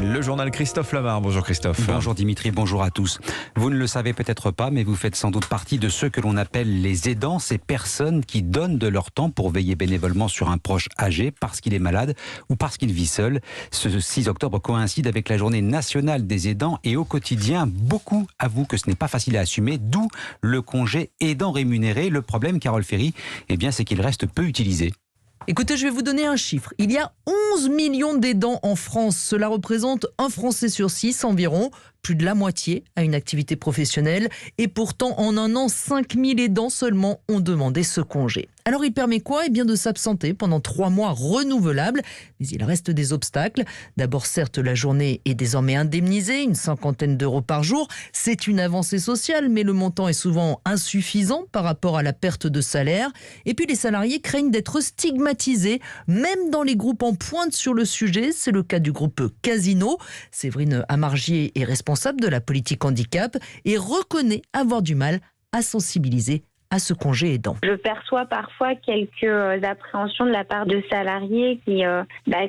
Le journal Christophe Lamar. Bonjour Christophe. Bonjour Dimitri, bonjour à tous. Vous ne le savez peut-être pas, mais vous faites sans doute partie de ceux que l'on appelle les aidants, ces personnes qui donnent de leur temps pour veiller bénévolement sur un proche âgé parce qu'il est malade ou parce qu'il vit seul. Ce 6 octobre coïncide avec la journée nationale des aidants et au quotidien, beaucoup avouent que ce n'est pas facile à assumer, d'où le congé aidant rémunéré. Le problème, Carole Ferry, c'est qu'il reste peu utilisé. Écoutez, je vais vous donner un chiffre. Il y a 11 millions d'aidants en France. Cela représente un Français sur 6 environ. Plus de la moitié a une activité professionnelle. Et pourtant, en un an, 5000 aidants seulement ont demandé ce congé. Alors, il permet quoi ? De s'absenter pendant 3 mois renouvelables. Mais il reste des obstacles. D'abord, certes, la journée est désormais indemnisée, une 50aine d'euros par jour. C'est une avancée sociale, mais le montant est souvent insuffisant par rapport à la perte de salaire. Et puis, les salariés craignent d'être stigmatisés, même dans les groupes en pointe sur le sujet. C'est le cas du groupe Casino. Séverine Amargier est responsable de la politique handicap et reconnaît avoir du mal à sensibiliser à ce congé aidant. Je perçois parfois quelques appréhensions de la part de salariés qui,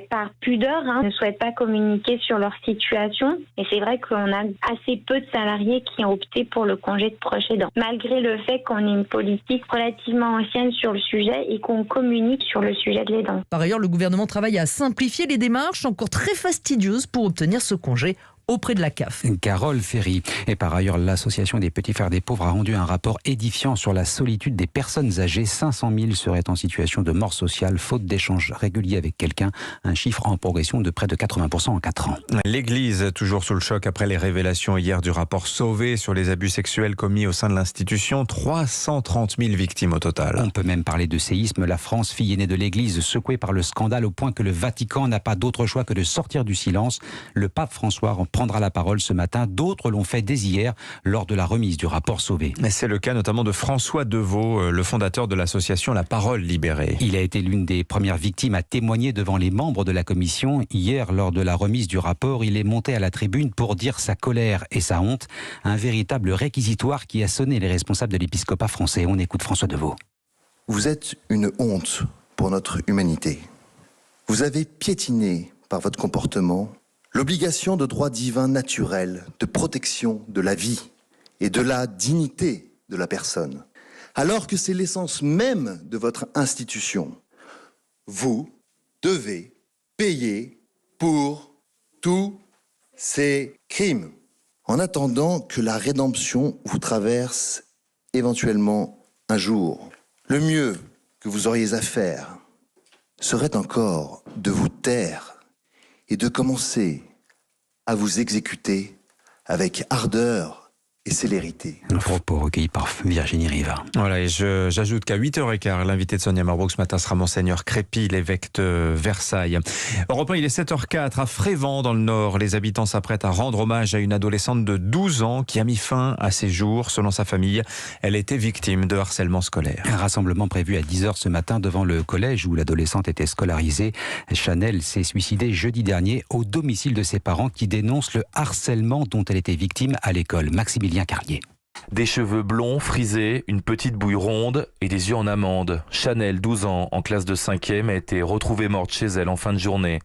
par pudeur, ne souhaitent pas communiquer sur leur situation. Et c'est vrai qu'on a assez peu de salariés qui ont opté pour le congé de proche aidant. Malgré le fait qu'on ait une politique relativement ancienne sur le sujet et qu'on communique sur le sujet de l'aidant. Par ailleurs, le gouvernement travaille à simplifier les démarches encore très fastidieuses pour obtenir ce congé auprès de la CAF. Carole Ferry. Et par ailleurs, l'association des Petits Frères des Pauvres a rendu un rapport édifiant sur la solitude des personnes âgées. 500 000 seraient en situation de mort sociale, faute d'échanges réguliers avec quelqu'un. Un chiffre en progression de près de 80% en 4 ans. L'Église, toujours sous le choc après les révélations hier du rapport Sauvé sur les abus sexuels commis au sein de l'institution. 330 000 victimes au total. On peut même parler de séisme. La France, fille aînée de l'Église, secouée par le scandale au point que le Vatican n'a pas d'autre choix que de sortir du silence. Le pape François prendra la parole ce matin. D'autres l'ont fait dès hier lors de la remise du rapport Sauvé. C'est le cas notamment de François Deveau, le fondateur de l'association La Parole Libérée. Il a été l'une des premières victimes à témoigner devant les membres de la commission. Hier, lors de la remise du rapport, il est monté à la tribune pour dire sa colère et sa honte. Un véritable réquisitoire qui a sonné les responsables de l'épiscopat français. On écoute François Deveau. Vous êtes une honte pour notre humanité. Vous avez piétiné par votre comportement l'obligation de droit divin naturel de protection de la vie et de la dignité de la personne, alors que c'est l'essence même de votre institution. Vous devez payer pour tous ces crimes. En attendant que la rédemption vous traverse éventuellement un jour, le mieux que vous auriez à faire serait encore de vous taire et de commencer à vous exécuter avec ardeur et célérité. Un propos recueilli par Virginie Rivard. Voilà, et j'ajoute qu'à 8h15, l'invité de Sonia Marbrook ce matin sera Monseigneur Crépy, l'évêque de Versailles. Europe 1, il est 7h04 à Frévent dans le Nord. Les habitants s'apprêtent à rendre hommage à une adolescente de 12 ans qui a mis fin à ses jours. Selon sa famille, elle était victime de harcèlement scolaire. Un rassemblement prévu à 10h ce matin devant le collège où l'adolescente était scolarisée. Chanel s'est suicidée jeudi dernier au domicile de ses parents qui dénoncent le harcèlement dont elle était victime à l'école. Maximilien Carlier. Des cheveux blonds, frisés, une petite bouille ronde et des yeux en amande. Chanel, 12 ans, en classe de 5e, a été retrouvée morte chez elle en fin de journée.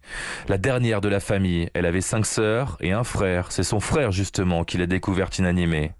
La dernière de la famille, elle avait 5 sœurs et un frère. C'est son frère, justement, qui l'a découverte inanimée.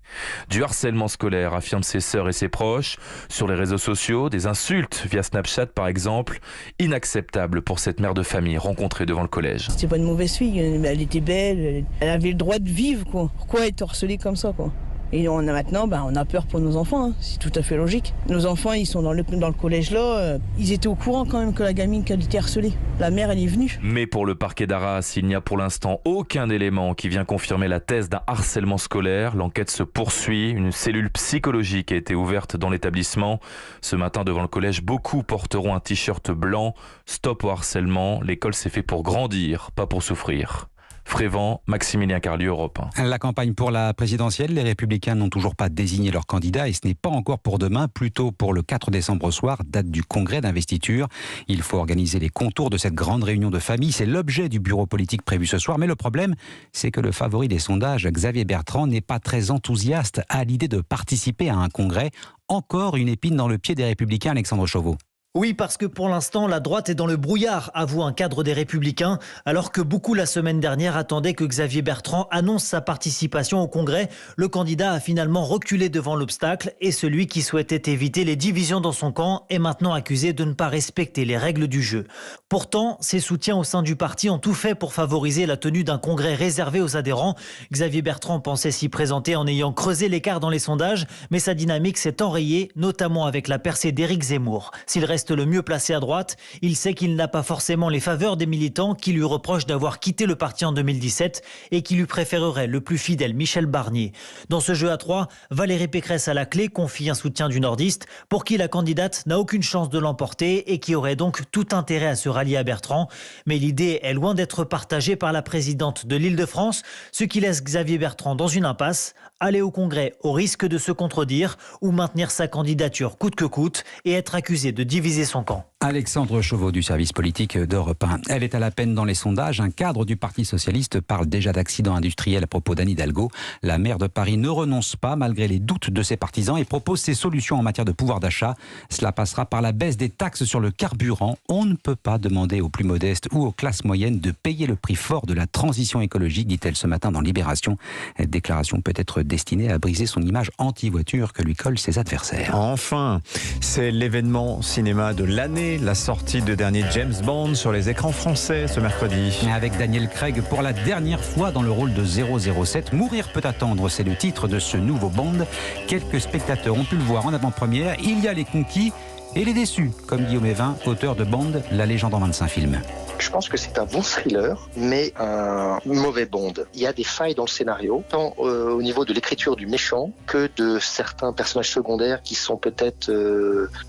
Du harcèlement scolaire, affirment ses sœurs et ses proches. Sur les réseaux sociaux, des insultes via Snapchat, par exemple. Inacceptable pour cette mère de famille rencontrée devant le collège. C'était pas une mauvaise fille, elle était belle, elle avait le droit de vivre, quoi. Pourquoi être harcelée comme ça, quoi ? Et on a peur pour nos enfants, c'est tout à fait logique. Nos enfants, ils sont dans le collège là, ils étaient au courant quand même que la gamine qu'elle était harcelée. La mère, elle est venue. Mais pour le parquet d'Arras, il n'y a pour l'instant aucun élément qui vient confirmer la thèse d'un harcèlement scolaire. L'enquête se poursuit, une cellule psychologique a été ouverte dans l'établissement. Ce matin, devant le collège, beaucoup porteront un t-shirt blanc. Stop au harcèlement, l'école s'est fait pour grandir, pas pour souffrir. Frévent, Maximilien Carlier, Europe 1. La campagne pour la présidentielle, les Républicains n'ont toujours pas désigné leur candidat et ce n'est pas encore pour demain, plutôt pour le 4 décembre soir, date du congrès d'investiture. Il faut organiser les contours de cette grande réunion de famille. C'est l'objet du bureau politique prévu ce soir. Mais le problème, c'est que le favori des sondages, Xavier Bertrand, n'est pas très enthousiaste à l'idée de participer à un congrès. Encore une épine dans le pied des Républicains, Alexandre Chauveau. Oui, parce que pour l'instant, la droite est dans le brouillard, avoue un cadre des Républicains, alors que beaucoup la semaine dernière attendaient que Xavier Bertrand annonce sa participation au Congrès. Le candidat a finalement reculé devant l'obstacle et celui qui souhaitait éviter les divisions dans son camp est maintenant accusé de ne pas respecter les règles du jeu. Pourtant, ses soutiens au sein du parti ont tout fait pour favoriser la tenue d'un congrès réservé aux adhérents. Xavier Bertrand pensait s'y présenter en ayant creusé l'écart dans les sondages, mais sa dynamique s'est enrayée, notamment avec la percée d'Éric Zemmour. S'il reste le mieux placé à droite, il sait qu'il n'a pas forcément les faveurs des militants qui lui reprochent d'avoir quitté le parti en 2017 et qui lui préféreraient le plus fidèle Michel Barnier. Dans ce jeu à trois, Valérie Pécresse à la clé confie un soutien du nordiste pour qui la candidate n'a aucune chance de l'emporter et qui aurait donc tout intérêt à se rallier à Bertrand. Mais l'idée est loin d'être partagée par la présidente de l'Île-de-France, ce qui laisse Xavier Bertrand dans une impasse, aller au Congrès au risque de se contredire ou maintenir sa candidature coûte que coûte et être accusé de diviser son camp. Alexandre Chauveau du service politique d'Europe 1. Elle est à la peine dans les sondages. Un cadre du Parti socialiste parle déjà d'accident industriel à propos d'Anne Hidalgo. La maire de Paris ne renonce pas malgré les doutes de ses partisans et propose ses solutions en matière de pouvoir d'achat. Cela passera par la baisse des taxes sur le carburant. On ne peut pas demander aux plus modestes ou aux classes moyennes de payer le prix fort de la transition écologique, dit-elle ce matin dans Libération. Cette déclaration peut être destinée à briser son image anti-voiture que lui collent ses adversaires. Enfin, c'est l'événement cinéma de l'année, la sortie de dernier James Bond sur les écrans français ce mercredi. Avec Daniel Craig pour la dernière fois dans le rôle de 007. Mourir peut attendre, c'est le titre de ce nouveau Bond. Quelques spectateurs ont pu le voir en avant-première. Il y a les conquis et les déçus, comme Guillaume Evin, auteur de Bond, la légende en 25 films. Je pense que c'est un bon thriller, mais un mauvais Bond. Il y a des failles dans le scénario, tant au niveau de l'écriture du méchant que de certains personnages secondaires qui sont peut-être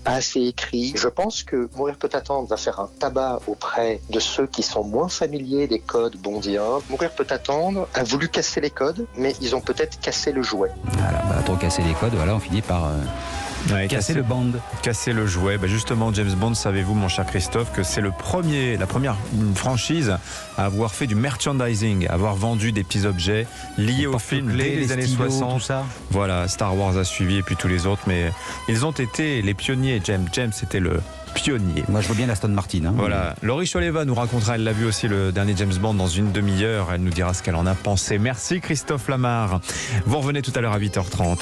pas assez écrits. Je pense que Mourir peut attendre va faire un tabac auprès de ceux qui sont moins familiers des codes bondiens. Mourir peut attendre a voulu casser les codes, mais ils ont peut-être cassé le jouet. Voilà, trop casser les codes, voilà, on finit par... casser le Bond. Casser le jouet. Justement, James Bond, savez-vous, mon cher Christophe, que c'est la première franchise à avoir fait du merchandising, à avoir vendu des petits objets liés au film dès les années 60. Tout ça. Voilà, Star Wars a suivi et puis tous les autres, mais ils ont été les pionniers. James était le pionnier. Moi, je vois bien l'Aston Martin. Voilà. Laurie Choleva nous racontera, elle l'a vu aussi, le dernier James Bond dans une demi-heure. Elle nous dira ce qu'elle en a pensé. Merci Christophe Lamar. Vous revenez tout à l'heure à 8h30.